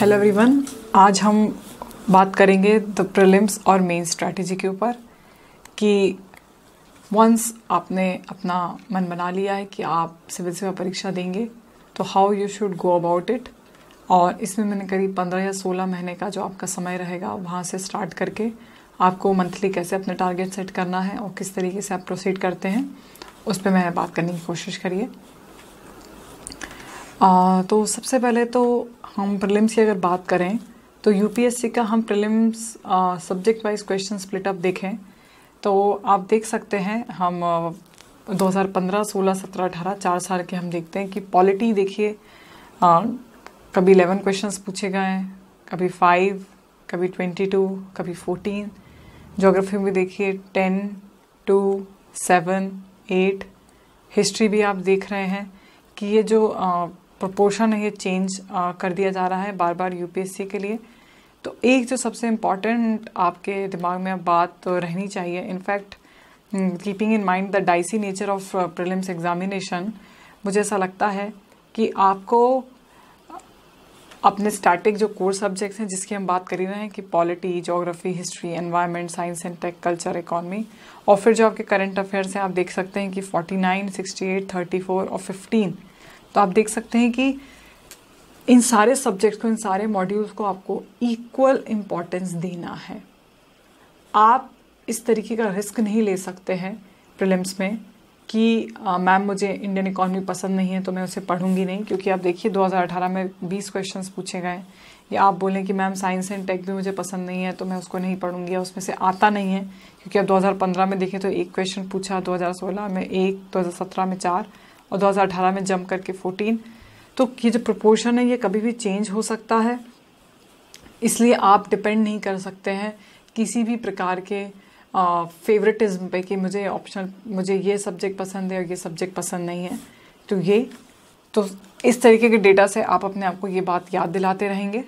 Hello everyone, आज हम बात करेंगे द प्रीलिम्स और मेन स्ट्रैटेजी के ऊपर कि वंस आपने अपना मन बना लिया है कि आप सिविल सेवा परीक्षा देंगे तो how you should go about it. और इसमें मैंने करीब 15 या 16 महीने का जो आपका समय रहेगा वहाँ से स्टार्ट करके आपको मंथली कैसे अपने टारगेट सेट करना है और किस तरीके से आप प्रोसीड करते हैं उस पर मैं बात करने की कोशिश करिए। तो सबसे पहले तो हम प्रीलिम्स की अगर बात करें तो यूपीएससी का हम prelims subject wise question split up देखें तो आप देख सकते हैं हम 2015, 16, 17, 18 4 साल के हम देखते हैं कि पॉलिटी देखिए कभी 11 क्वेश्चंस पूछे गए हैं, कभी 5, कभी 22, कभी 14। ज्योग्राफी में देखिए 10, 2, 7, 8। हिस्ट्री भी आप देख रहे हैं कि ये जो प्रोपोर्शन है ये चेंज कर दिया जा रहा है बार बार यूपीएससी के लिए। तो एक जो सबसे इम्पॉर्टेंट आपके दिमाग में अब बात तो रहनी चाहिए, in fact keeping in mind the dicey nature of prelims examination, मुझे ऐसा लगता है कि आपको अपने स्टैटिक जो कोर सब्जेक्ट्स हैं जिसकी हम बात कर ही रहे हैं कि polity, geography, history, environment, science and tech, culture, economy, और फिर जो आपके करंट अफेयर्स हैं आप देख सकते हैं कि 49, 68, 34 और 15। तो आप देख सकते हैं कि इन सारे सब्जेक्ट्स को, इन सारे मॉड्यूल्स को आपको इक्वल इम्पॉर्टेंस देना है। आप इस तरीके का रिस्क नहीं ले सकते हैं प्रीलिम्स में कि मैम मुझे इंडियन इकोनॉमी पसंद नहीं है तो मैं उसे पढ़ूंगी नहीं, क्योंकि आप देखिए 2018 में 20 क्वेश्चंस पूछे गए। या आप बोलें कि मैम साइंस एंड टेक भी मुझे पसंद नहीं है तो मैं उसको नहीं पढ़ूंगी या उसमें से आता नहीं है, क्योंकि आप 2015 में देखें तो 1 क्वेश्चन पूछा, 2016 में 1, 2017 में 4 और 2018 में जंप करके 14। तो ये जो प्रोपोर्शन है ये कभी भी चेंज हो सकता है, इसलिए आप डिपेंड नहीं कर सकते हैं किसी भी प्रकार के फेवरेटिज्म पे कि मुझे ये सब्जेक्ट पसंद है और ये सब्जेक्ट पसंद नहीं है। तो इस तरीके के डेटा से आप अपने आप को ये बात याद दिलाते रहेंगे।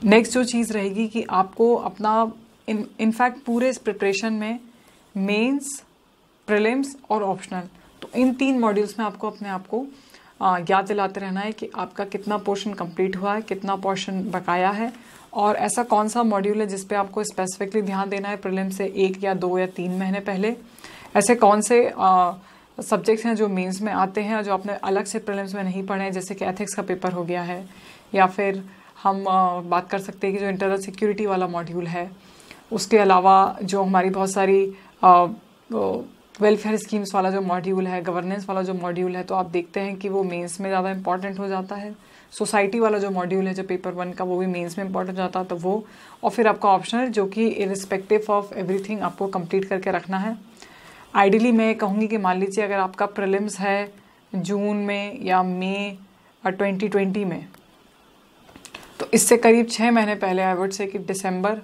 नेक्स्ट जो चीज़ रहेगी कि आपको अपना इनफैक्ट पूरे इस प्रिपरेशन में मेंस, प्रीलिम्स और ऑप्शनल, तो इन 3 मॉड्यूल्स में आपको अपने आप को याद दिलाते रहना है कि आपका कितना पोर्शन कंप्लीट हुआ है, कितना पोर्शन बकाया है, और ऐसा कौन सा मॉड्यूल है जिस पे आपको स्पेसिफिकली ध्यान देना है प्रीलिम से 1 या 2 या 3 महीने पहले। ऐसे कौन से सब्जेक्ट्स हैं जो मेंस में आते हैं और जो आपने अलग से प्रीलिम्स में नहीं पढ़े हैं, जैसे कि एथिक्स का पेपर हो गया है, या फिर हम बात कर सकते हैं कि जो इंटरनल सिक्योरिटी वाला मॉड्यूल है, उसके अलावा जो हमारी बहुत सारी वेलफेयर स्कीम्स वाला जो मॉड्यूल है, गवर्नेंस वाला जो मॉड्यूल है, तो आप देखते हैं कि वो मेंस में ज़्यादा इंपॉर्टेंट हो जाता है। सोसाइटी वाला जो मॉड्यूल है जो पेपर 1 का, वो भी मेंस में इंपॉर्टेंट जाता है, तो वो, और फिर आपका ऑप्शनल जो कि इरिस्पेक्टिव ऑफ एवरीथिंग आपको कंप्लीट करके रखना है। आइडियली मैं कहूँगी कि मान लीजिए अगर आपका प्रीलिम्स है जून में या मई 2020 में, तो इससे करीब 6 महीने पहले आई वुड से कि दिसंबर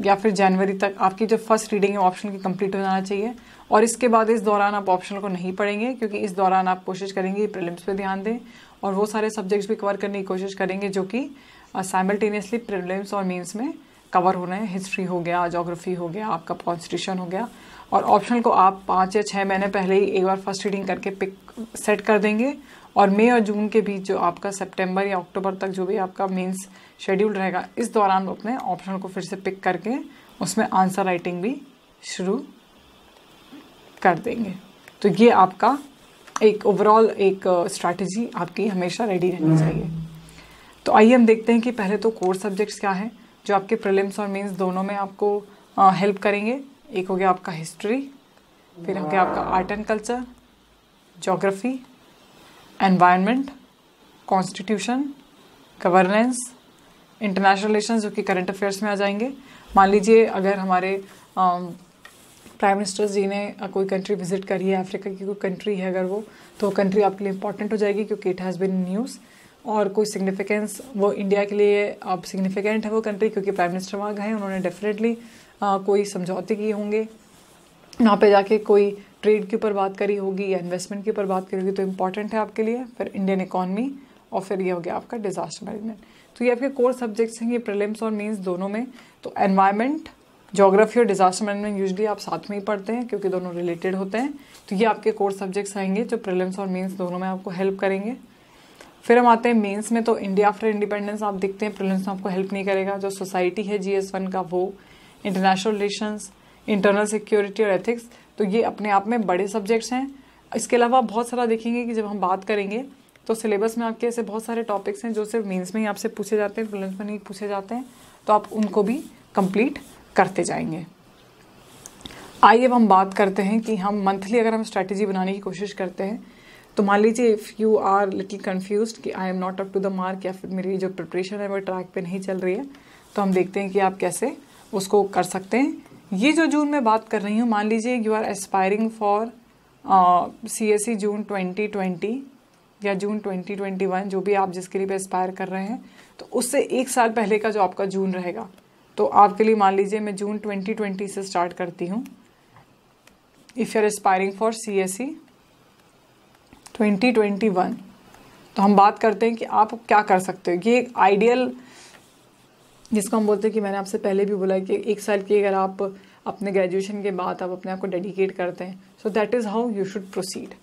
या फिर जनवरी तक आपकी जो फर्स्ट रीडिंग है ऑप्शनल की कंप्लीट हो जाना चाहिए। और इसके बाद इस दौरान आप ऑप्शनल को नहीं पढ़ेंगे, क्योंकि इस दौरान आप कोशिश करेंगे प्रीलिम्स पे ध्यान दें और वो सारे सब्जेक्ट्स भी कवर करने की कोशिश करेंगे जो कि साइमल्टेनियसली प्रीलिम्स और मेंस में कवर हो रहे हैं। हिस्ट्री हो गया, ज्योग्राफी हो गया, आपका कॉन्स्टिट्यूशन हो गया, और ऑप्शनल को आप 5 या 6 महीने पहले ही एक बार फर्स्ट रीडिंग करके पिक सेट कर देंगे। और मई और जून के बीच जो आपका सितंबर या अक्टूबर तक जो भी आपका मेंस शेड्यूल रहेगा, इस दौरान अपने ऑप्शनल को फिर से पिक करके उसमें आंसर राइटिंग भी शुरू कर देंगे। तो ये आपका एक ओवरऑल एक स्ट्रैटेजी आपकी हमेशा रेडी रहनी चाहिए। तो आइए हम देखते हैं कि पहले तो कोर सब्जेक्ट्स क्या हैं जो आपके प्रीलिम्स और मेंस दोनों में आपको हेल्प करेंगे। एक हो गया आपका हिस्ट्री, फिर हो गया आपका art and culture, geography, environment, constitution, governance, international relations जो कि करंट अफेयर्स में आ जाएंगे। मान लीजिए अगर हमारे प्राइम मिनिस्टर जी ने कोई कंट्री विजिट करी है, अफ्रीका की कोई कंट्री है अगर वो, तो कंट्री आपके लिए इंपॉर्टेंट हो जाएगी क्योंकि इट हैज़ बीन न्यूज़, और कोई सिग्निफिकेंस वो इंडिया के लिए अब सिग्निफिकेंट है वो कंट्री, क्योंकि प्राइम मिनिस्टर वहाँ गए, उन्होंने डेफिनेटली कोई समझौते किए होंगे, वहाँ पे जाके कोई ट्रेड के ऊपर बात करी होगी या इन्वेस्टमेंट के ऊपर बात करी होगी, तो इम्पॉर्टेंट है आपके लिए। फिर इंडियन इकॉनमी, और फिर ये हो गया आपका डिजास्टर मैनेजमेंट। तो ये आपके कोर सब्जेक्ट्स हैं ये प्रीलिम्स और मेंस दोनों में। तो एनवायरनमेंट, ज्योग्राफी और डिजास्टर मैनेजमेंट यूजुअली आप साथ में ही पढ़ते हैं क्योंकि दोनों रिलेटेड होते हैं। तो ये आपके कोर सब्जेक्ट्स आएंगे जो प्रीलिम्स और मेंस दोनों में आपको हेल्प करेंगे। फिर हम आते हैं मेंस में। तो इंडिया आफ्टर इंडिपेंडेंस आप देखते हैं प्रीलिम्स में आपको हेल्प नहीं करेगा। जो सोसाइटी है GS1 का वो, इंटरनेशनल रिलेशंस, इंटरनल सिक्योरिटी और एथिक्स, तो ये अपने आप में बड़े सब्जेक्ट्स हैं। इसके अलावा बहुत सारा देखेंगे कि जब हम बात करेंगे तो सिलेबस में आपके ऐसे बहुत सारे टॉपिक्स हैं जो सिर्फ मेंस में ही आपसे पूछे जाते हैं, प्रीलिम्स में नहीं पूछे जाते हैं, तो आप उनको भी कंप्लीट करते जाएंगे। आइए अब हम बात करते हैं कि हम मंथली अगर हम स्ट्रैटेजी बनाने की कोशिश करते हैं तो मान लीजिए if you are little confused कि I am not up to the mark या फिर मेरी जो प्रिपरेशन है वो ट्रैक पे नहीं चल रही है, तो हम देखते हैं कि आप कैसे उसको कर सकते हैं। ये जो जून में बात कर रही हूँ, मान लीजिए you are aspiring for CSE June 2020 या जून 2021, जो भी आप जिसके लिए भी एस्पायर कर रहे हैं, तो उससे एक साल पहले का जो आपका जून रहेगा, तो आपके लिए मान लीजिए मैं जून 2020 से स्टार्ट करती हूँ। If you are aspiring for CSE 2021, तो हम बात करते हैं कि आप क्या कर सकते हो। ये एक आइडियल, जिसको हम बोलते हैं कि मैंने आपसे पहले भी बोला कि एक साल की अगर आप अपने ग्रेजुएशन के बाद आप अपने आप को डेडिकेट करते हैं, so that is how you should proceed.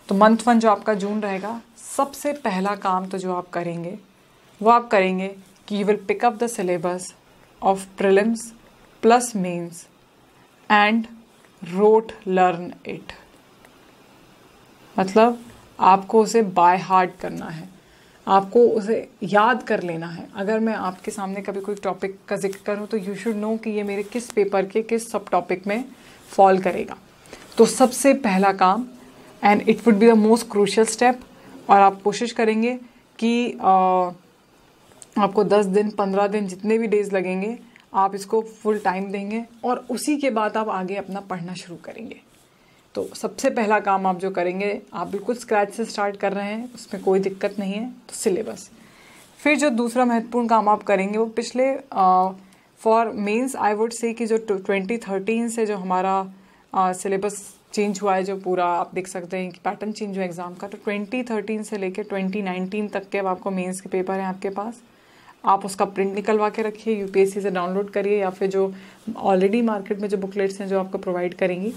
तो मंथ 1 जो आपका जून रहेगा, सबसे पहला काम तो जो आप करेंगे वो आप करेंगे कि you will pick up the syllabus of prelims plus mains and rote learn it. मतलब आपको उसे बाय हार्ट करना है, आपको उसे याद कर लेना है। अगर मैं आपके सामने कभी कोई टॉपिक का जिक्र करूं तो यू शुड नो कि ये मेरे किस पेपर के किस सब टॉपिक में फॉल करेगा। तो सबसे पहला काम, and it would be the most crucial step, और आप कोशिश करेंगे कि आपको 10 दिन 15 दिन जितने भी डेज लगेंगे आप इसको फुल टाइम देंगे और उसी के बाद आप आगे अपना पढ़ना शुरू करेंगे। तो सबसे पहला काम आप जो करेंगे, आप बिल्कुल स्क्रैच से स्टार्ट कर रहे हैं, उसमें कोई दिक्कत नहीं है, तो सिलेबस। फिर जो दूसरा महत्वपूर्ण काम आप करेंगे वो पिछले फॉर मेंस आई वुड से कि जो 2013 से जो हमारा सिलेबस चेंज हुआ है, जो पूरा आप देख सकते हैं कि पैटर्न चेंज हुआ एग्ज़ाम का, तो 2013 से लेकर 2019 तक के अब आपको मेंस के पेपर हैं आपके पास। आप उसका प्रिंट निकलवा के रखिए, UPSC से डाउनलोड करिए, या फिर जो ऑलरेडी मार्केट में जो बुकलेट्स हैं जो आपको प्रोवाइड करेंगी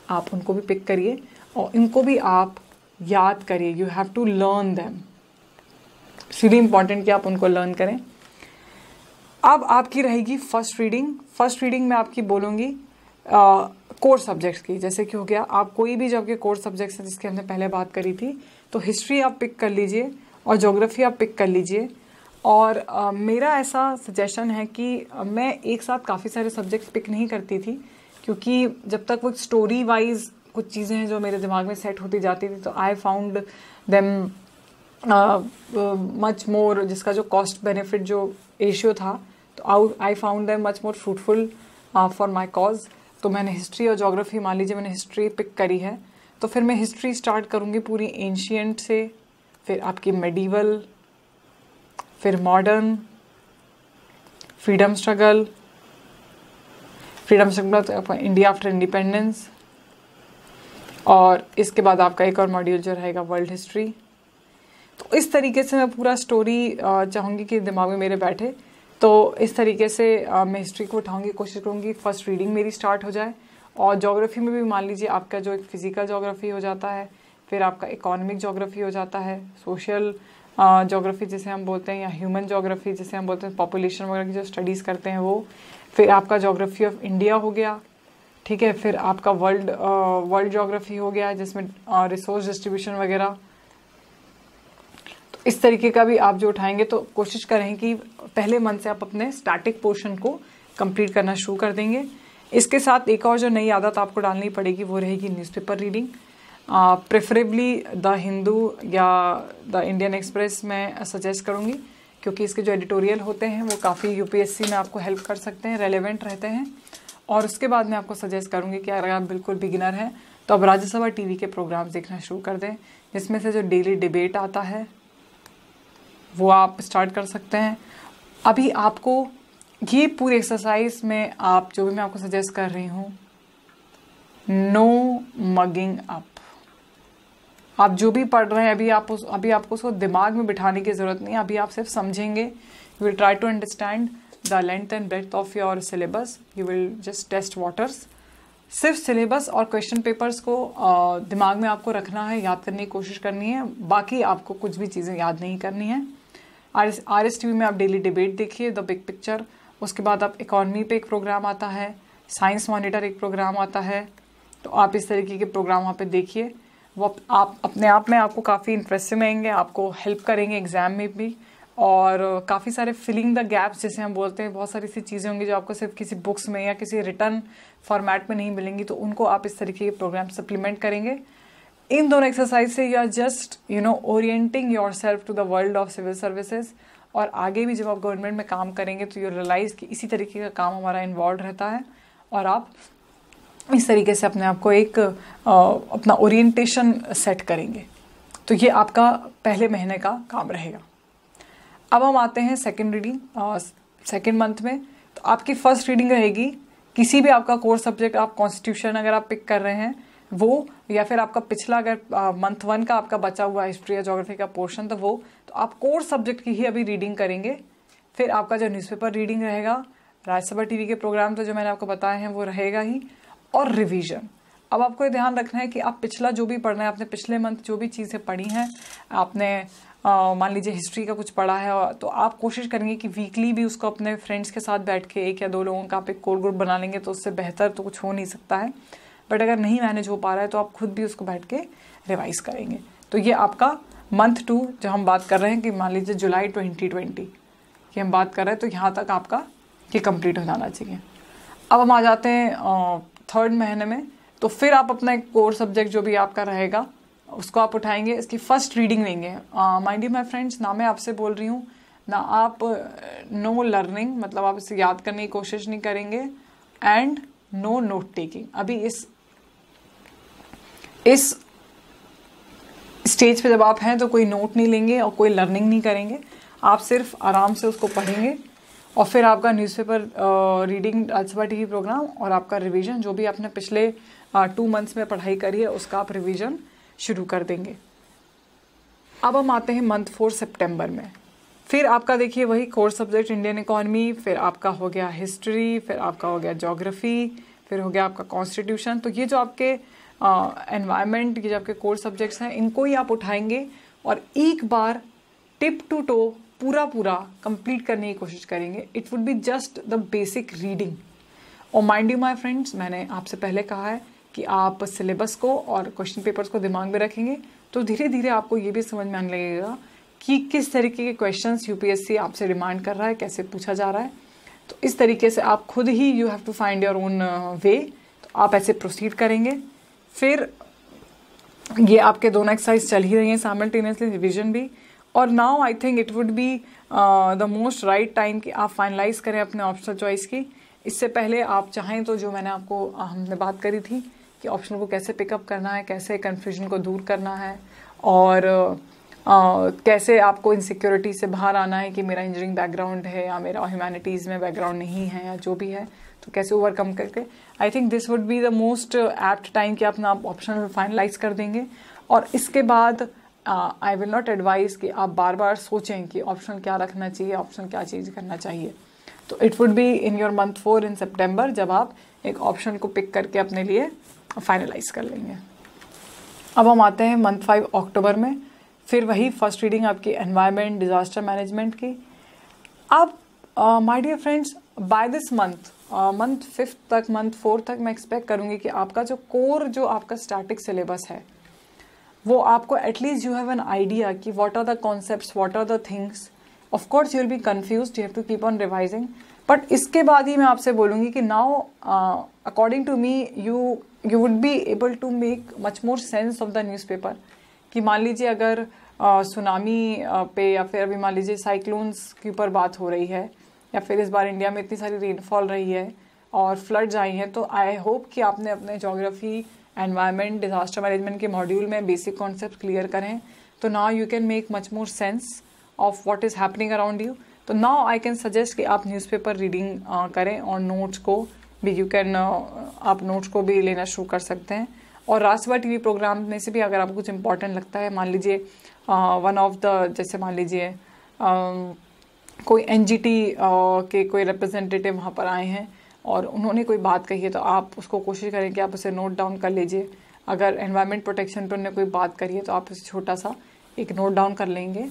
आप उनको भी पिक करिए और इनको भी आप याद करिए। You have to learn them, it's really important कि आप उनको लर्न करें। अब आपकी रहेगी फर्स्ट रीडिंग। फर्स्ट रीडिंग में आपकी बोलूँगी कोर सब्जेक्ट्स की, जैसे कि हो गया आप कोई भी जो आपके कोर सब्जेक्ट्स हैं जिसकी हमने पहले बात करी थी, तो हिस्ट्री आप पिक कर लीजिए और ज्योग्राफी आप पिक कर लीजिए। और मेरा ऐसा सजेशन है कि मैं एक साथ काफ़ी सारे सब्जेक्ट्स पिक नहीं करती थी, क्योंकि जब तक वो स्टोरी वाइज कुछ चीज़ें हैं जो मेरे दिमाग में सेट होती जाती थी, तो I found them much more, जिसका जो कॉस्ट बेनिफिट जो रेशियो था, तो I found them much more fruitful for my cause. तो मैंने हिस्ट्री और ज्योग्राफी, मान लीजिए मैंने हिस्ट्री पिक करी है, तो फिर मैं हिस्ट्री स्टार्ट करूँगी पूरी एंशियंट से, फिर आपकी मेडिवल, फिर modern, freedom struggle India after independence, और इसके बाद आपका एक और मॉड्यूल जो रहेगा वर्ल्ड हिस्ट्री। तो इस तरीके से मैं पूरा स्टोरी चाहूँगी कि दिमाग में मेरे बैठे, तो इस तरीके से मैं हिस्ट्री को उठाऊँगी, कोशिश करूँगी फर्स्ट रीडिंग मेरी स्टार्ट हो जाए। और ज्योग्राफी में भी मान लीजिए आपका जो एक फिजिकल ज्योग्राफी हो जाता है, फिर आपका इकोनॉमिक ज्योग्राफी हो जाता है, सोशल ज्योग्राफी जिसे हम बोलते हैं, या ह्यूमन ज्योग्राफी जिसे हम बोलते हैं, पॉपुलेशन वगैरह की जो स्टडीज़ करते हैं वो, फिर आपका ज्योग्राफी ऑफ इंडिया हो गया, ठीक है, फिर आपका वर्ल्ड ज्योग्राफी हो गया जिसमें रिसोर्स डिस्ट्रीब्यूशन वगैरह। तो इस तरीके का भी आप जो उठाएंगे, तो कोशिश करें कि पहले मंथ से आप अपने स्टैटिक पोर्शन को कंप्लीट करना शुरू कर देंगे। इसके साथ एक और जो नई आदत आपको डालनी पड़ेगी वो रहेगी newspaper reading, preferably the Hindu या द इंडियन एक्सप्रेस मैं सजेस्ट करूँगी, क्योंकि इसके जो एडिटोरियल होते हैं वो काफ़ी UPSC में आपको हेल्प कर सकते हैं, रेलेवेंट रहते हैं। और उसके बाद मैं आपको सजेस्ट करूँगी कि अगर आप बिल्कुल बिगिनर हैं तो अब राज्यसभा TV के प्रोग्राम्स देखना शुरू कर दें, जिसमें से जो डेली डिबेट आता है वो आप स्टार्ट कर सकते हैं। अभी आपको ये पूरी एक्सरसाइज में आप जो भी मैं आपको सजेस्ट कर रही हूँ, नो मगिंग अप। आप जो भी पढ़ रहे हैं अभी आपको उसको दिमाग में बिठाने की ज़रूरत नहीं है, अभी आप सिर्फ समझेंगे। You will try to understand the length and breadth of your syllabus, you will just test waters. सिर्फ सिलेबस और क्वेश्चन पेपर्स को दिमाग में आपको रखना है, याद करने की कोशिश करनी है, बाकी आपको कुछ भी चीज़ें याद नहीं करनी है। RSTV में आप डेली डिबेट देखिए, द बिग पिक्चर। उसके बाद आप इकॉनमी पे एक प्रोग्राम आता है, साइंस मॉनिटर एक प्रोग्राम आता है, तो आप इस तरीके के प्रोग्राम वहाँ पे देखिए। वो आप अपने आप में आपको काफ़ी इंटरेस्टिंग रहेंगे, आपको हेल्प करेंगे एग्ज़ाम में भी। और काफ़ी सारे फिलिंग द गैप्स जैसे हम बोलते हैं, बहुत सारी ऐसी चीज़ें होंगी जो आपको सिर्फ किसी बुक्स में या किसी रिटर्न फॉर्मेट में नहीं मिलेंगी, तो उनको आप इस तरीके के प्रोग्राम सप्लीमेंट करेंगे। इन दोनों एक्सरसाइज से you are just orienting yourself to the world of civil services. और आगे भी जब आप गवर्नमेंट में काम करेंगे तो यू रियलाइज़ कि इसी तरीके का काम हमारा इन्वॉल्व रहता है, और आप इस तरीके से अपने आप को एक अपना ओरिएंटेशन सेट करेंगे। तो ये आपका पहले महीने का काम रहेगा। अब हम आते हैं सेकंड रीडिंग, सेकंड मंथ में। तो आपकी फर्स्ट रीडिंग रहेगी किसी भी आपका कोर्स सब्जेक्ट, आप कॉन्स्टिट्यूशन अगर आप पिक कर रहे हैं वो, या फिर आपका पिछला अगर मंथ 1 का आपका बचा हुआ हिस्ट्री या ज्योग्राफी का पोर्शन तो वो, तो आप कोर्स सब्जेक्ट की ही अभी रीडिंग करेंगे। फिर आपका जो न्यूज़पेपर रीडिंग रहेगा, राज्यसभा टीवी के प्रोग्राम तो जो मैंने आपको बताए हैं वो रहेगा ही, और रिवीजन। अब आपको ये ध्यान रखना है कि आप पिछला जो भी पढ़ना है, आपने पिछले मंथ जो भी चीज़ें पढ़ी हैं, आपने मान लीजिए हिस्ट्री का कुछ पढ़ा है, तो आप कोशिश करेंगे कि वीकली भी उसको अपने फ्रेंड्स के साथ बैठ के 1 या 2 लोगों का आप एक कोर ग्रुप बना लेंगे, तो उससे बेहतर तो कुछ हो नहीं सकता है। बट अगर नहीं मैनेज हो पा रहा है तो आप खुद भी उसको बैठ के रिवाइज करेंगे। तो ये आपका मंथ 2 जो हम बात कर रहे हैं कि मान लीजिए जुलाई 2020 की हम बात कर रहे हैं, तो यहाँ तक आपका ये कंप्लीट हो जाना चाहिए। अब हम आ जाते हैं थर्ड महीने में। तो फिर आप अपना एक कोर सब्जेक्ट जो भी आपका रहेगा उसको आप उठाएंगे, इसकी फर्स्ट रीडिंग लेंगे। माइंड यू माय फ्रेंड्स, ना मैं आपसे बोल रही हूँ ना आप नो लर्निंग, मतलब आप इसे याद करने की कोशिश नहीं करेंगे, एंड नो नोट टेकिंग। अभी इस स्टेज पे जब आप हैं तो कोई नोट नहीं लेंगे और कोई लर्निंग नहीं करेंगे, आप सिर्फ आराम से उसको पढ़ेंगे। और फिर आपका newspaper reading, Rajya Sabha TV programme और आपका रिवीजन, जो भी आपने पिछले 2 मंथ्स में पढ़ाई करी है उसका आप रिवीजन शुरू कर देंगे। अब हम आते हैं मंथ 4 सितंबर में। फिर आपका देखिए वही कोर्स सब्जेक्ट इंडियन इकोनॉमी, फिर आपका हो गया हिस्ट्री, फिर आपका हो गया ज्योग्राफी, फिर हो गया आपका कॉन्स्टिट्यूशन। तो ये जो आपके एनवायरनमेंट, ये जो आपके कोर्स सब्जेक्ट्स हैं, इनको ही आप उठाएंगे और एक बार टिप टू टो पूरा कंप्लीट करने की कोशिश करेंगे। It would be just the basic reading. और माइंड यू माय फ्रेंड्स, मैंने आपसे पहले कहा है कि आप सिलेबस को और क्वेश्चन पेपर्स को दिमाग में रखेंगे तो धीरे धीरे आपको ये भी समझ में आने लगेगा कि किस तरीके के क्वेश्चंस यूपीएससी आपसे डिमांड कर रहा है, कैसे पूछा जा रहा है। तो इस तरीके से आप खुद ही you have to find your own way, तो आप ऐसे प्रोसीड करेंगे। फिर ये आपके दोनों एक्सरसाइज चल ही रही हैं साइमल्टेनियसली, रिविजन भी। और now I think it would be the most right time कि आप फाइनलाइज करें अपने ऑप्शनल चॉइस की। इससे पहले आप चाहें तो जो मैंने आपको हमने बात करी थी कि ऑप्शनल को कैसे पिकअप करना है, कैसे कन्फ्यूजन को दूर करना है, और कैसे आपको इनसिक्योरिटी से बाहर आना है कि मेरा इंजीनियरिंग बैकग्राउंड है या मेरा ह्यूमैनिटीज़ में बैकग्राउंड नहीं है या जो भी है, तो कैसे ओवरकम करके, I think this would be the most apt time कि अपना आप ऑप्शनल फाइनलाइज कर देंगे। और इसके बाद आई विल नॉट एडवाइज कि आप बार बार सोचें कि ऑप्शनल क्या रखना चाहिए, ऑप्शन क्या चेंज करना चाहिए। तो it would be in your month 4 इन सितंबर जब आप एक ऑप्शन को पिक करके अपने लिए फाइनलाइज कर लेंगे। अब हम आते हैं मंथ 5 अक्टूबर में। फिर वही फर्स्ट रीडिंग आपकी एनवायरनमेंट, डिजास्टर मैनेजमेंट की। अब my dear friends, by this month 5 तक, मंथ 4 तक मैं एक्सपेक्ट करूँगी कि आपका जो कोर, जो आपका स्टैटिक सिलेबस है, वो आपको at least you have an idea कि what are the concepts, what are the things. Of course you will be confused, you have to keep on revising, but इसके बाद ही मैं आपसे बोलूँगी कि now according to me you would be able to make much more sense of the newspaper. कि मान लीजिए अगर सुनामी पे या फिर अभी मान लीजिए साइक्लोन्स के ऊपर बात हो रही है, या फिर इस बार इंडिया में इतनी सारी रेनफॉल रही है और फ्लड्स आई हैं, तो आई होप कि आपने अपने ज्योग्राफी, एनवायरनमेंट, डिजास्टर मैनेजमेंट के मॉड्यूल में बेसिक कॉन्सेप्ट क्लियर करें। तो now you can make much more sense of what is happening around you. तो नाउ आई कैन सजेस्ट कि आप न्यूज़पेपर रीडिंग करें, और नोट्स को भी यू कैन आप नोट्स को भी लेना शुरू कर सकते हैं। और राज्यसभा टीवी प्रोग्राम में से भी अगर आपको कुछ इंपॉर्टेंट लगता है, मान लीजिए वन ऑफ द, जैसे मान लीजिए कोई एनजीटी के कोई रिप्रेजेंटेटिव वहाँ पर आए हैं, और उन्होंने कोई बात कही है तो आप उसको कोशिश करें कि आप उसे नोट डाउन कर लीजिए। अगर एनवायरनमेंट प्रोटेक्शन पर उन्होंने कोई बात करी है तो आप उसे छोटा सा एक नोट डाउन कर लेंगे।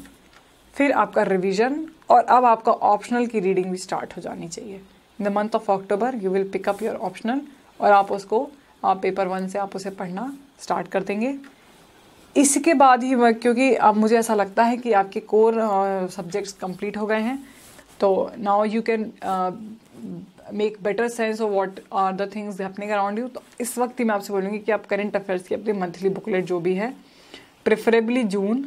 फिर आपका रिवीजन, और अब आपका ऑप्शनल की रीडिंग भी स्टार्ट हो जानी चाहिए। In the month of October you will pick up your optional, और आप उसको पेपर 1 से आप उसे पढ़ना स्टार्ट कर देंगे। इसके बाद ही क्योंकि अब मुझे ऐसा लगता है कि आपके कोर सब्जेक्ट्स कंप्लीट हो गए हैं, तो now you can make better sense of what are the things happening around you. तो इस वक्त ही मैं आपसे बोलूँगी कि आप करंट अफेयर्स की अपनी मंथली बुकलेट जो भी है, प्रेफरेबली जून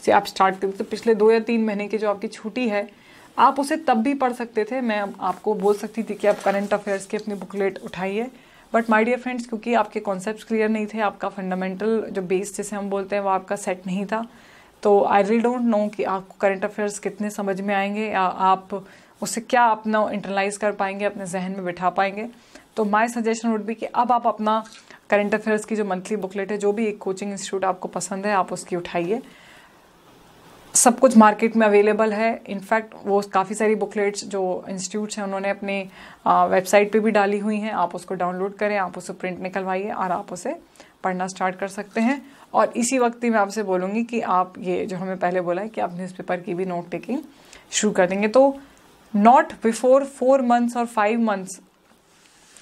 से आप स्टार्ट करते। तो पिछले 2 या 3 महीने की जो आपकी छुट्टी है, आप उसे तब भी पढ़ सकते थे। मैं आपको बोल सकती थी कि आप करंट अफेयर्स की अपनी बुकलेट उठाइए, बट माय डियर फ्रेंड्स, क्योंकि आपके कॉन्सेप्ट्स क्लियर नहीं थे, आपका फंडामेंटल जो बेस जिसे हम बोलते हैं वो आपका सेट नहीं था, तो आई रियली डोंट नो कि आपको करंट अफेयर्स कितने समझ में आएंगे या आप उससे क्या अपना इंटरलाइज कर पाएंगे, अपने जहन में बिठा पाएंगे। तो माय सजेशन वुड बी कि अब आप अपना करंट अफेयर्स की जो मंथली बुकलेट है, जो भी एक कोचिंग इंस्टीट्यूट आपको पसंद है, आप उसकी उठाइए। सब कुछ मार्केट में अवेलेबल है। इनफैक्ट वो काफ़ी सारी बुकलेट्स जो इंस्टीट्यूट्स हैं उन्होंने अपने वेबसाइट पे भी डाली हुई हैं, आप उसको डाउनलोड करें, आप उसे प्रिंट निकलवाइए और आप उसे पढ़ना स्टार्ट कर सकते हैं। और इसी वक्त ही मैं आपसे बोलूँगी कि आप ये जो हमें पहले बोला है कि आप न्यूज़पेपर की भी नोट टेकिंग शुरू कर देंगे। तो नॉट बिफोर 4 months और 5 months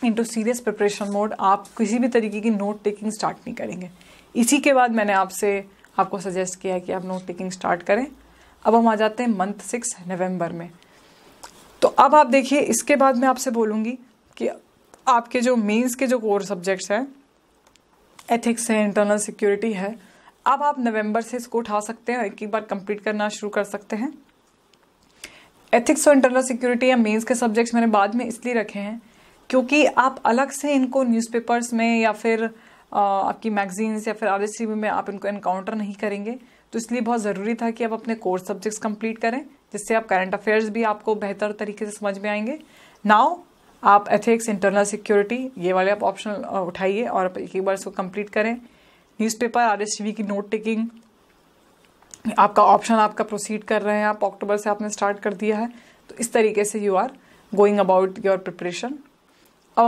into serious preparation mode आप किसी भी तरीके की नोट टेकिंग स्टार्ट नहीं करेंगे। इसी के बाद मैंने आपको सजेस्ट किया है कि आप नोट टेकिंग स्टार्ट करें। अब हम आ जाते हैं मंथ 6 नवंबर में। तो अब आप देखिए, इसके बाद मैं आपसे बोलूँगी कि आपके जो मेंस के जो कोर सब्जेक्ट्स हैं, एथिक्स है, इंटरनल सिक्योरिटी है, अब आप नवंबर से इसको उठा सकते हैं, एक बार कंप्लीट करना शुरू कर सकते हैं। एथिक्स और इंटरनल सिक्योरिटी या मेंस के सब्जेक्ट्स मैंने बाद में इसलिए रखे हैं क्योंकि आप अलग से इनको न्यूज़पेपर्स में या फिर आपकी मैगजीन्स या फिर RSCB में आप इनको एनकाउंटर नहीं करेंगे। तो इसलिए बहुत ज़रूरी था कि आप अपने कोर सब्जेक्ट्स कंप्लीट करें, जिससे आप करंट अफेयर्स भी आपको बेहतर तरीके से समझ में आएंगे। नाउ आप एथिक्स, इंटरनल सिक्योरिटी, ये वाले आप ऑप्शनल उठाइए और एक बार इसको कंप्लीट करें। न्यूज़पेपर, RSCB की नोट टेकिंग, आपका ऑप्शन आपका प्रोसीड कर रहे हैं, आप अक्टूबर से आपने स्टार्ट कर दिया है। तो इस तरीके से you are going about your preparation. अब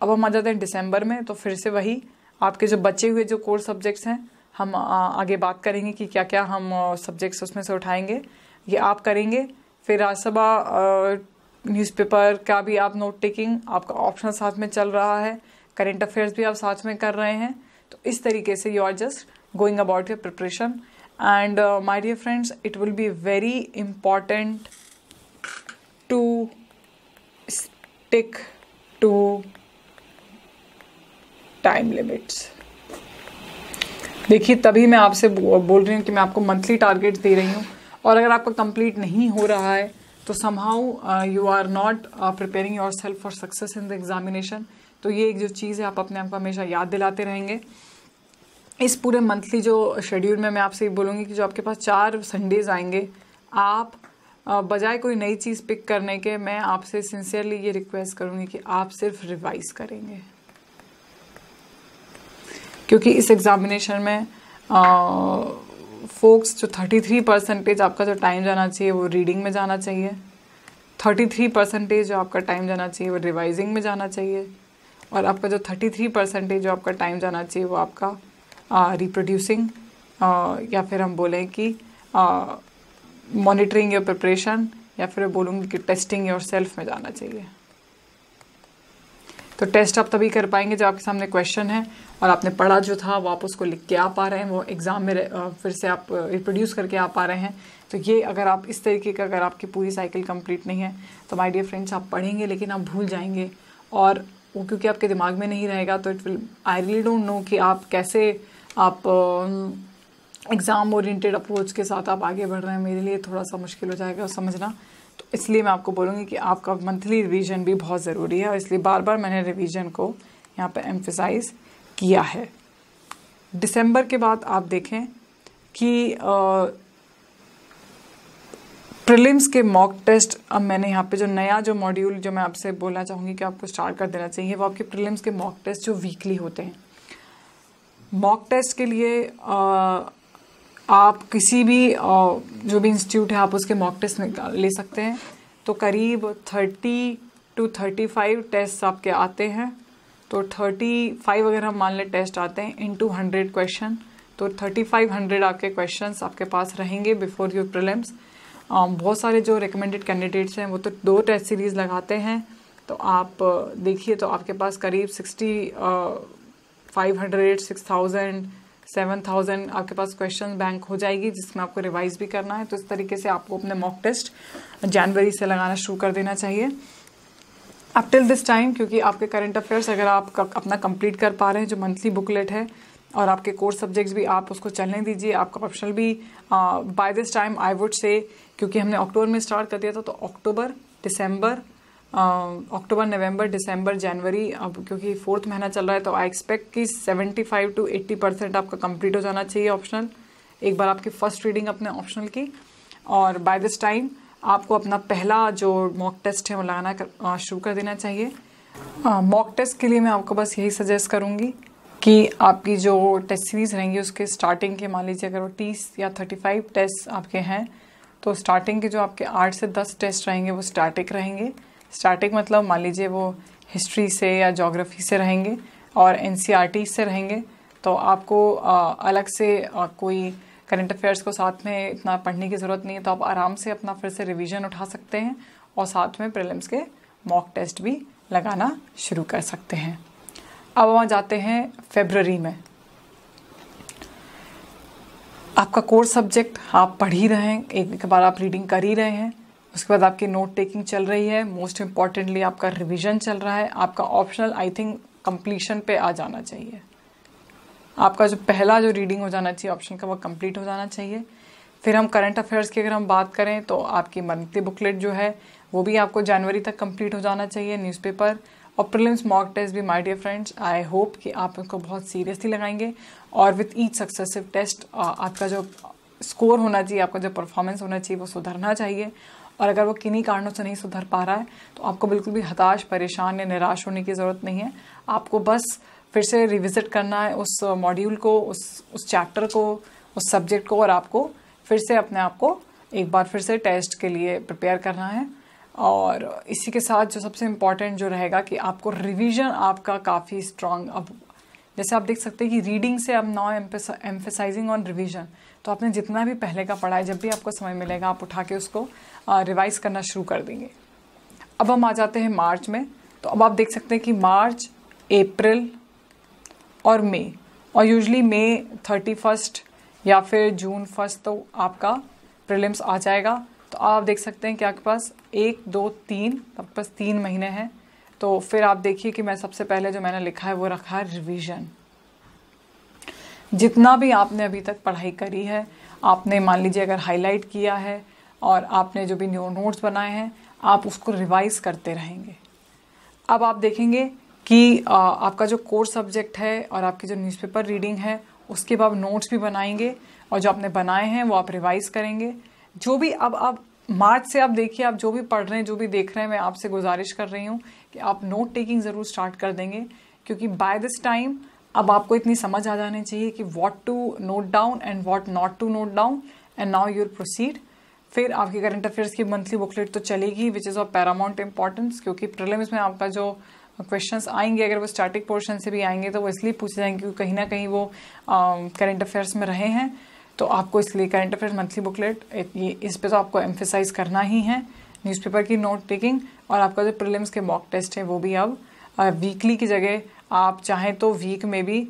हम आ जाते हैं दिसंबर में। तो फिर से वही आपके जो बचे हुए जो कोर सब्जेक्ट्स हैं, हम आगे बात करेंगे कि क्या क्या हम सब्जेक्ट्स उसमें से उठाएंगे, ये आप करेंगे। फिर राज्यसभा न्यूज़पेपर का भी आप नोट टेकिंग, आपका ऑप्शनल साथ में चल रहा है, करंट अफेयर्स भी आप साथ में कर रहे हैं। तो इस तरीके से you are just going about your preparation. And my dear friends, it will be very important to stick to time limits. देखिए, तभी मैं आपसे बोल रही हूँ कि मैं आपको मंथली टारगेट्स दे रही हूँ, और अगर आपका कंप्लीट नहीं हो रहा है तो somehow you are not preparing yourself for success in the examination. तो ये एक जो चीज़ है, आप अपने आप को हमेशा याद दिलाते रहेंगे। इस पूरे मंथली जो शेड्यूल में मैं आपसे बोलूँगी कि जो आपके पास 4 संडेज आएंगे, आप बजाय कोई नई चीज़ पिक करने के, मैं आपसे सिंसियरली ये रिक्वेस्ट करूँगी कि आप सिर्फ रिवाइज करेंगे, क्योंकि इस एग्जामिनेशन में फोक्स जो 33% आपका जो टाइम जाना चाहिए वो रीडिंग में जाना चाहिए, 33% जो आपका टाइम जाना चाहिए वो रिवाइजिंग में जाना चाहिए, और आपका जो 33% जो आपका टाइम जाना चाहिए वो आपका रिप्रोड्यूसिंग या फिर हम बोलें कि मॉनिटरिंग योर प्रिपरेशन, या फिर बोलूँगी कि टेस्टिंग योर सेल्फ में जाना चाहिए। तो टेस्ट आप तभी कर पाएंगे जब आपके सामने क्वेश्चन है और आपने पढ़ा जो था वो आप उसको लिख के आ पा रहे हैं, वो एग्ज़ाम में फिर से आप रिप्रोड्यूस करके आ पा रहे हैं। तो ये अगर आप इस तरीके का, अगर आपकी पूरी साइकिल कंप्लीट नहीं है तो माय डियर फ्रेंड्स, आप पढ़ेंगे लेकिन आप भूल जाएंगे, और वो क्योंकि आपके दिमाग में नहीं रहेगा तो it will, I really don't know कि आप कैसे आप एग्ज़ाम ओरिएंटेड अप्रोच के साथ आप आगे बढ़ रहे हैं। मेरे लिए थोड़ा सा मुश्किल हो जाएगा समझना। तो इसलिए मैं आपको बोलूँगी कि आपका मंथली रिवीजन भी बहुत ज़रूरी है, और इसलिए बार बार मैंने रिवीजन को यहाँ पे एम्फसाइज़ किया है। दिसंबर के बाद आप देखें कि प्रीलिम्स के मॉक टेस्ट, अब मैंने यहाँ पे जो नया जो मॉड्यूल जो मैं आपसे बोलना चाहूँगी कि आपको स्टार्ट कर देना चाहिए, वो आपके प्रीलिम्स के मॉक टेस्ट जो वीकली होते हैं। मॉक टेस्ट के लिए आप किसी भी जो भी इंस्टीट्यूट है आप उसके मॉक टेस्ट ले सकते हैं। तो करीब 30 to 35 टेस्ट आपके आते हैं, तो 35 अगर हम मान लें टेस्ट आते हैं इंटू 100 क्वेश्चन, तो 3500 आपके क्वेश्चंस आपके पास रहेंगे बिफोर योर प्रीलिम्स। बहुत सारे जो रिकमेंडेड कैंडिडेट्स हैं वो तो 2 टेस्ट सीरीज़ लगाते हैं, तो आप देखिए तो आपके पास करीब 500, 6000, 7000 आपके पास क्वेश्चन बैंक हो जाएगी, जिसमें आपको रिवाइज भी करना है। तो इस तरीके से आपको अपने मॉक टेस्ट जनवरी से लगाना शुरू कर देना चाहिए अप टिल दिस टाइम, क्योंकि आपके करंट अफेयर्स अगर आप अपना कंप्लीट कर पा रहे हैं, जो मंथली बुकलेट है, और आपके कोर्स सब्जेक्ट्स भी आप उसको चलने दीजिए। आपका ऑप्शनल भी by this time I would say, क्योंकि हमने अक्टूबर में स्टार्ट कर दिया था, तो अक्टूबर नवंबर दिसंबर जनवरी, अब क्योंकि 4th महीना चल रहा है, तो आई एक्सपेक्ट कि 75 to 80% आपका कंप्लीट हो जाना चाहिए ऑप्शनल, एक बार आपकी फर्स्ट रीडिंग अपने ऑप्शनल की। और बाय दिस टाइम आपको अपना पहला जो मॉक टेस्ट है वो लगाना शुरू कर देना चाहिए। मॉक टेस्ट के लिए मैं आपको बस यही सजेस्ट करूँगी कि आपकी जो टेस्ट सीरीज़ रहेंगी उसके स्टार्टिंग के, मान लीजिए अगर वो 30 या 35 टेस्ट आपके हैं, तो स्टार्टिंग के जो आपके 8 से 10 टेस्ट रहेंगे वो स्टैटिक रहेंगे। स्टैटिक मतलब मान लीजिए वो हिस्ट्री से या ज्योग्राफी से रहेंगे और एनसीईआरटी से रहेंगे, तो आपको अलग से कोई करंट अफेयर्स को साथ में इतना पढ़ने की ज़रूरत नहीं है, तो आप आराम से अपना फिर से रिवीजन उठा सकते हैं और साथ में प्रीलिम्स के मॉक टेस्ट भी लगाना शुरू कर सकते हैं। अब वहाँ जाते हैं फरवरी में। आपका कोर्स सब्जेक्ट आप पढ़ ही रहे हैं, एक बार आप रीडिंग कर ही रहे हैं, उसके बाद आपकी नोट टेकिंग चल रही है, मोस्ट इम्पॉर्टेंटली आपका रिवीजन चल रहा है। आपका ऑप्शनल आई थिंक कंप्लीशन पे आ जाना चाहिए। आपका जो पहला जो रीडिंग हो जाना चाहिए ऑप्शन का, वो कंप्लीट हो जाना चाहिए। फिर हम करंट अफेयर्स की अगर हम बात करें, तो आपकी मंथली बुकलेट जो है वो भी आपको जनवरी तक कंप्लीट हो जाना चाहिए, न्यूज़पेपर और प्रीलिम्स मॉक टेस्ट भी। My dear friends, I hope कि आप इसको बहुत सीरियसली लगाएंगे और विथ ईच सक्सेसिव टेस्ट आपका जो स्कोर होना चाहिए, आपका जो परफॉर्मेंस होना चाहिए वो सुधरना चाहिए। और अगर वो किन्हीं कारणों से नहीं सुधर पा रहा है, तो आपको बिल्कुल भी हताश, परेशान या निराश होने की ज़रूरत नहीं है। आपको बस फिर से रिविज़िट करना है उस मॉड्यूल को, उस चैप्टर को, उस सब्जेक्ट को, और आपको फिर से अपने आप को एक बार फिर से टेस्ट के लिए प्रिपेयर करना है। और इसी के साथ जो सबसे इम्पॉर्टेंट जो रहेगा कि आपको रिवीजन आपका काफ़ी स्ट्रांग, अब जैसे आप देख सकते हैं कि रीडिंग से अब नाउ एम्फेसाइजिंग ऑन रिवीजन, तो आपने जितना भी पहले का पढ़ा है, जब भी आपको समय मिलेगा आप उठा के उसको रिवाइज करना शुरू कर देंगे। अब हम आ जाते हैं मार्च में। तो अब आप देख सकते हैं कि मार्च, अप्रैल और मई, और यूजुअली मई 31 या फिर जून 1 तो आपका प्रीलिम्स आ जाएगा। तो आप देख सकते हैं कि आपके पास 1, 2, 3, आपके पास 3 महीने हैं। तो फिर आप देखिए कि मैं सबसे पहले जो मैंने लिखा है वो रखा है रिवीजन। जितना भी आपने अभी तक पढ़ाई करी है, आपने मान लीजिए अगर हाईलाइट किया है और आपने जो भी नोट्स बनाए हैं, आप उसको रिवाइज करते रहेंगे। अब आप देखेंगे कि आपका जो कोर्स सब्जेक्ट है और आपकी जो न्यूज़पेपर रीडिंग है, उसके बाद नोट्स भी बनाएंगे और जो आपने बनाए हैं वो आप रिवाइज करेंगे। जो भी अब मार्च से आप देखिए, आप जो भी पढ़ रहे हैं, जो भी देख रहे हैं, मैं आपसे गुजारिश कर रही हूँ कि आप नोट टेकिंग ज़रूर स्टार्ट कर देंगे, क्योंकि बाय दिस टाइम अब आपको इतनी समझ आ जानी चाहिए कि what to note down and what not to note down, and now you're proceed. फिर आपकी करंट अफेयर्स की मंथली बुकलेट तो चलेगी, which is of paramount importance, क्योंकि प्रीलिम्स में आपका जो क्वेश्चंस आएंगे, अगर वो स्टैटिक पोर्शन से भी आएंगे तो वो इसलिए पूछे जाएंगे क्योंकि कहीं ना कहीं वो करंट अफेयर्स में रहे हैं। तो आपको इसलिए करंट अफेयर्स मंथली बुकलेट इस पे तो आपको एम्फेसाइज करना ही है। न्यूज़पेपर की नोट टेकिंग और आपका जो प्रीलिम्स के मॉक टेस्ट है वो भी अब वीकली की जगह आप चाहें तो वीक में भी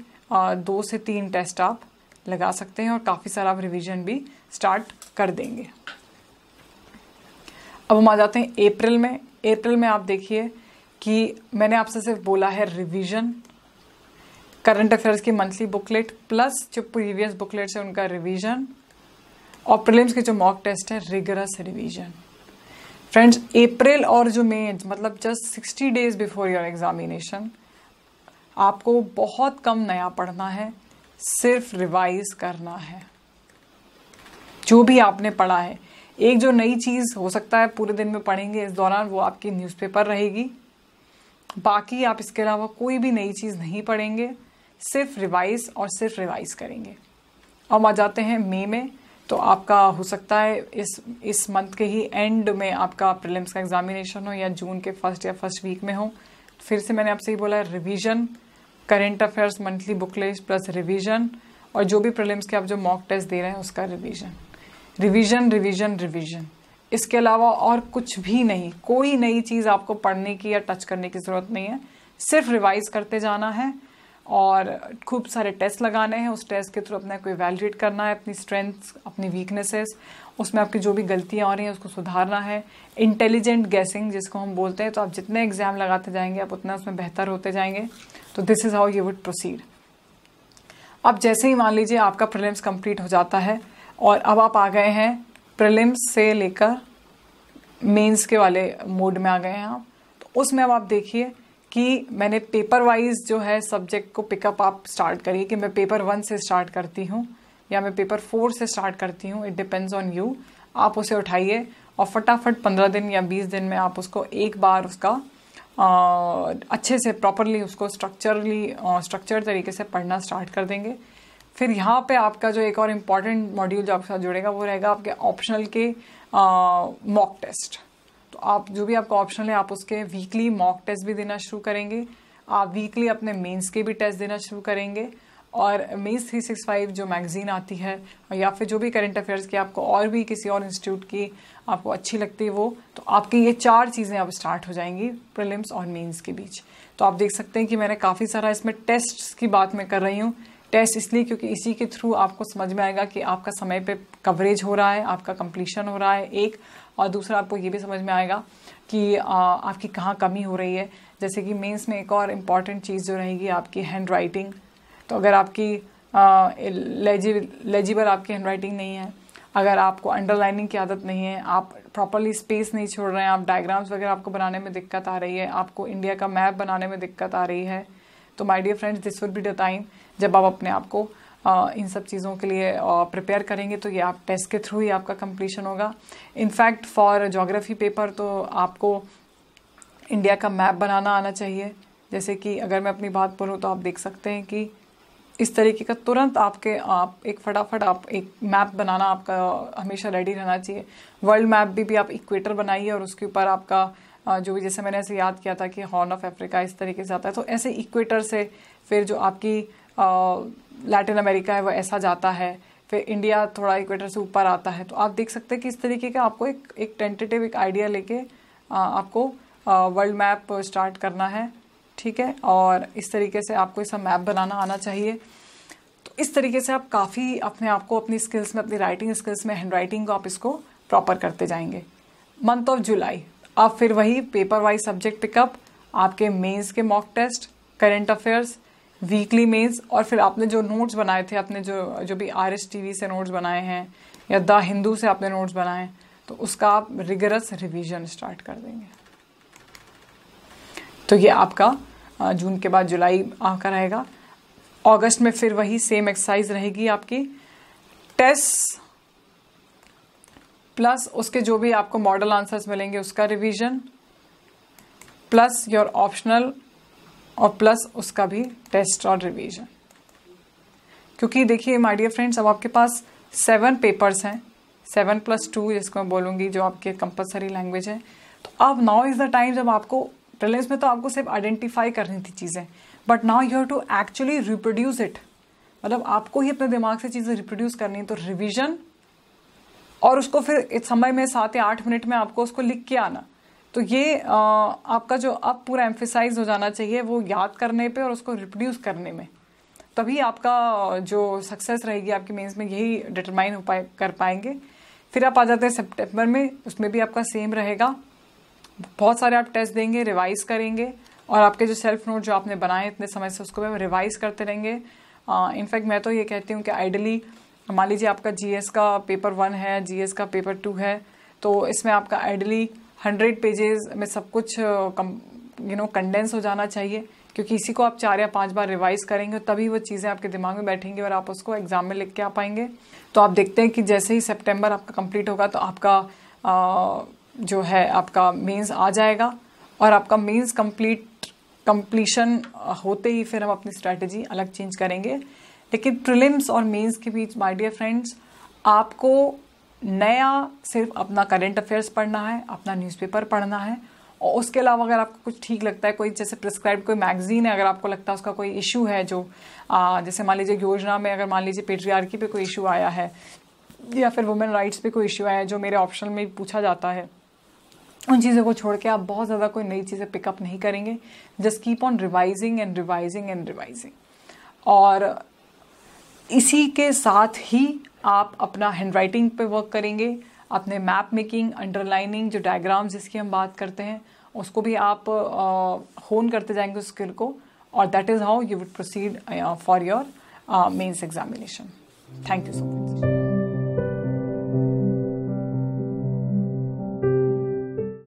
2 से 3 टेस्ट आप लगा सकते हैं और काफ़ी सारा आप रिवीजन भी स्टार्ट कर देंगे। अब हम आ जाते हैं अप्रैल में। अप्रैल में आप देखिए कि मैंने आपसे सिर्फ बोला है रिवीजन, करंट अफेयर्स की मंथली बुकलेट प्लस जो प्रीवियस बुकलेट्स है उनका रिवीजन, और प्रीलिम्स के जो मॉक टेस्ट है रिगरस रिवीजन। फ्रेंड्स, अप्रैल और जो मई, मतलब just 60 days before your examination, आपको बहुत कम नया पढ़ना है, सिर्फ रिवाइज करना है जो भी आपने पढ़ा है। एक जो नई चीज़ हो सकता है पूरे दिन में पढ़ेंगे इस दौरान, वो आपकी न्यूज़पेपर रहेगी। बाकी आप इसके अलावा कोई भी नई चीज़ नहीं पढ़ेंगे, सिर्फ रिवाइज और सिर्फ रिवाइज करेंगे। अब आ जाते हैं मई में। तो आपका हो सकता है इस मंथ के ही एंड में आपका प्रीलिम्स का एग्जामिनेशन हो या जून के फर्स्ट या फर्स्ट वीक में हो। फिर से मैंने आपसे ही बोला revision, current affairs monthly book list plus revision, और जो भी प्रीलिम्स के आप जो मॉक टेस्ट दे रहे हैं उसका रिवीजन रिवीजन रिवीजन रिवीजन। इसके अलावा और कुछ भी नहीं, कोई नई चीज़ आपको पढ़ने की या टच करने की ज़रूरत नहीं है, सिर्फ रिवाइज करते जाना है और खूब सारे टेस्ट लगाने हैं। उस टेस्ट के थ्रू अपना कोई वैलिडेट करना है, अपनी स्ट्रेंथ्स, अपनी वीकनेसेस, उसमें आपकी जो भी गलतियां हो रही हैं उसको सुधारना है। इंटेलिजेंट गैसिंग जिसको हम बोलते हैं, तो आप जितने एग्जाम लगाते जाएंगे आप उतना उसमें बेहतर होते जाएंगे। तो this is how you would proceed. अब जैसे ही मान लीजिए आपका प्रीलिम्स कंप्लीट हो जाता है और अब आप आ गए हैं प्रीलिम्स से लेकर मेंस के वाले मोड में आ गए हैं आप, तो उसमें अब आप देखिए कि मैंने पेपर वाइज जो है सब्जेक्ट को पिकअप आप स्टार्ट करिए कि मैं पेपर 1 से स्टार्ट करती हूँ या मैं पेपर 4 से स्टार्ट करती हूँ, इट डिपेंड्स ऑन यू। आप उसे उठाइए और फटाफट 15 दिन या 20 दिन में आप उसको एक बार उसका अच्छे से प्रॉपरली उसको स्ट्रक्चर तरीके से पढ़ना स्टार्ट कर देंगे। फिर यहाँ पे आपका जो एक और इम्पॉर्टेंट मॉड्यूल जो आपके साथ जुड़ेगा वो रहेगा आपके ऑप्शनल के मॉक टेस्ट। तो आप जो भी आपका ऑप्शनल है आप उसके वीकली मॉक टेस्ट भी देना शुरू करेंगे, आप वीकली अपने मेंस के भी टेस्ट देना शुरू करेंगे, और मेंस 365 जो मैगजीन आती है या फिर जो भी करंट अफेयर्स की आपको और भी किसी और इंस्टीट्यूट की आपको अच्छी लगती है वो, तो आपकी ये 4 चीज़ें अब स्टार्ट हो जाएंगी प्रीलिम्स और मेंस के बीच। तो आप देख सकते हैं कि मैंने काफ़ी सारा इसमें टेस्ट की बात मैं कर रही हूँ। टेस्ट इसलिए क्योंकि इसी के थ्रू आपको समझ में आएगा कि आपका समय पे कवरेज हो रहा है, आपका कंप्लीशन हो रहा है एक, और दूसरा आपको ये भी समझ में आएगा कि आपकी कहाँ कमी हो रही है। जैसे कि मेंस में एक और इम्पॉर्टेंट चीज़ जो रहेगी आपकी हैंड राइटिंग। तो अगर आपकी लेजिबल आपकी हैंड राइटिंग नहीं है, अगर आपको अंडरलाइनिंग की आदत नहीं है, आप प्रॉपरली स्पेस नहीं छोड़ रहे हैं, आप डायग्राम्स वगैरह आपको बनाने में दिक्कत आ रही है, आपको इंडिया का मैप बनाने में दिक्कत आ रही है, तो my dear friends this will be the time जब आप अपने आप को इन सब चीज़ों के लिए प्रिपेयर करेंगे। तो ये आप टेस्ट के थ्रू ही आपका कंप्लीशन होगा। इनफैक्ट फॉर ज्योग्राफी पेपर तो आपको इंडिया का मैप बनाना आना चाहिए। जैसे कि अगर मैं अपनी बात बोलूँ तो आप देख सकते हैं कि इस तरीके का तुरंत आप एक मैप बनाना आपका हमेशा रेडी रहना चाहिए। वर्ल्ड मैप भी आप इक्वेटर बनाइए और उसके ऊपर आपका जो भी, जैसे मैंने ऐसे याद किया था कि हॉर्न ऑफ अफ्रीका इस तरीके से आता है, तो ऐसे इक्वेटर से फिर जो आपकी लैटिन अमेरिका है वो ऐसा जाता है, फिर इंडिया थोड़ा इक्वेटर से ऊपर आता है। तो आप देख सकते हैं कि इस तरीके का आपको एक टेंटेटिव एक आइडिया लेके आपको वर्ल्ड मैप स्टार्ट करना है, ठीक है। और इस तरीके से आपको इसका मैप बनाना आना चाहिए। तो इस तरीके से आप काफ़ी अपने आप को अपनी स्किल्स में, अपनी राइटिंग स्किल्स में, हैंड राइटिंग को आप इसको प्रॉपर करते जाएंगे। मंथ ऑफ जुलाई आप फिर वही पेपर वाइज सब्जेक्ट पिकअप, आपके मेंस के mock test, current affairs, weekly mains, और फिर आपने जो नोट्स बनाए थे, आपने जो भी RSTV से नोट्स बनाए हैं या द हिंदू से आपने नोट्स बनाए, तो उसका आप रिगरस रिवीजन स्टार्ट कर देंगे। तो ये आपका जून के बाद जुलाई का रहेगा। अगस्त में फिर वही सेम एक्सरसाइज रहेगी आपकी, टेस्ट प्लस उसके जो भी आपको मॉडल आंसर्स मिलेंगे उसका रिवीजन, प्लस योर ऑप्शनल, और प्लस उसका भी टेस्ट और रिवीजन। क्योंकि देखिए माय डियर फ्रेंड्स, अब आपके पास 7 पेपर्स हैं, 7+2 जिसको मैं बोलूँगी, जो आपके कंपलसरी लैंग्वेज है। तो अब नाउ इज़ द टाइम जब आपको प्रीलिम्स में तो आपको सिर्फ आइडेंटिफाई करनी थी चीज़ें, but now you have to actually reproduce it. मतलब आपको ही अपने दिमाग से चीज़ें रिप्रोड्यूस करनी है। तो रिवीजन और उसको फिर इस समय में 7 या 8 मिनट में आपको उसको लिख के आना। तो ये आपका जो अब पूरा एम्फेसाइज हो जाना चाहिए वो याद करने पे और उसको रिप्रोड्यूस करने में, तभी आपका जो सक्सेस रहेगी आपकी मेंस में यही डिटरमाइन कर पाएंगे। फिर आप आ जाते हैं सितंबर में, उसमें भी आपका सेम रहेगा। बहुत सारे आप टेस्ट देंगे, रिवाइज करेंगे, और आपके जो सेल्फ नोट जो आपने बनाए इतने समय से उसको भी रिवाइज करते रहेंगे। इनफैक्ट मैं तो ये कहती हूँ कि आइडली मान लीजिए आपका GS का पेपर 1 है, GS का पेपर 2 है, तो इसमें आपका आइडली 100 पेजेस में सब कुछ कंडेंस हो जाना चाहिए, क्योंकि इसी को आप 4 या 5 बार रिवाइज करेंगे तभी वो चीज़ें आपके दिमाग में बैठेंगी और आप उसको एग्जाम में लिख के आ पाएंगे। तो आप देखते हैं कि जैसे ही सितंबर आपका कंप्लीट होगा तो आपका जो है आपका मेंस आ जाएगा, और आपका मेंस कंप्लीशन होते ही फिर हम अपनी स्ट्रैटेजी अलग चेंज करेंगे। लेकिन प्रीलिम्स और मेंस के बीच माय डियर फ्रेंड्स आपको नया सिर्फ अपना करंट अफेयर्स पढ़ना है, अपना न्यूज़पेपर पढ़ना है, और उसके अलावा अगर आपको कुछ ठीक लगता है, कोई जैसे प्रिस्क्राइब कोई मैगजीन है, अगर आपको लगता है उसका कोई इशू है जो जैसे मान लीजिए योजना में अगर मान लीजिए पेट्रियार्की पे कोई इशू आया है या फिर वुमेन राइट्स पे कोई इशू आया है जो मेरे ऑप्शनल में पूछा जाता है, उन चीज़ों को छोड़ के आप बहुत ज़्यादा कोई नई चीज़ें पिकअप नहीं करेंगे। Just keep on revising and revising and revising. और इसी के साथ ही आप अपना हैंड राइटिंग पे वर्क करेंगे, अपने मैप मेकिंग, अंडरलाइनिंग, जो डायग्राम्स जिसकी हम बात करते हैं उसको भी आप होन करते जाएंगे उस स्किल को, और that is how you would proceed for your mains examination. Thank you so much.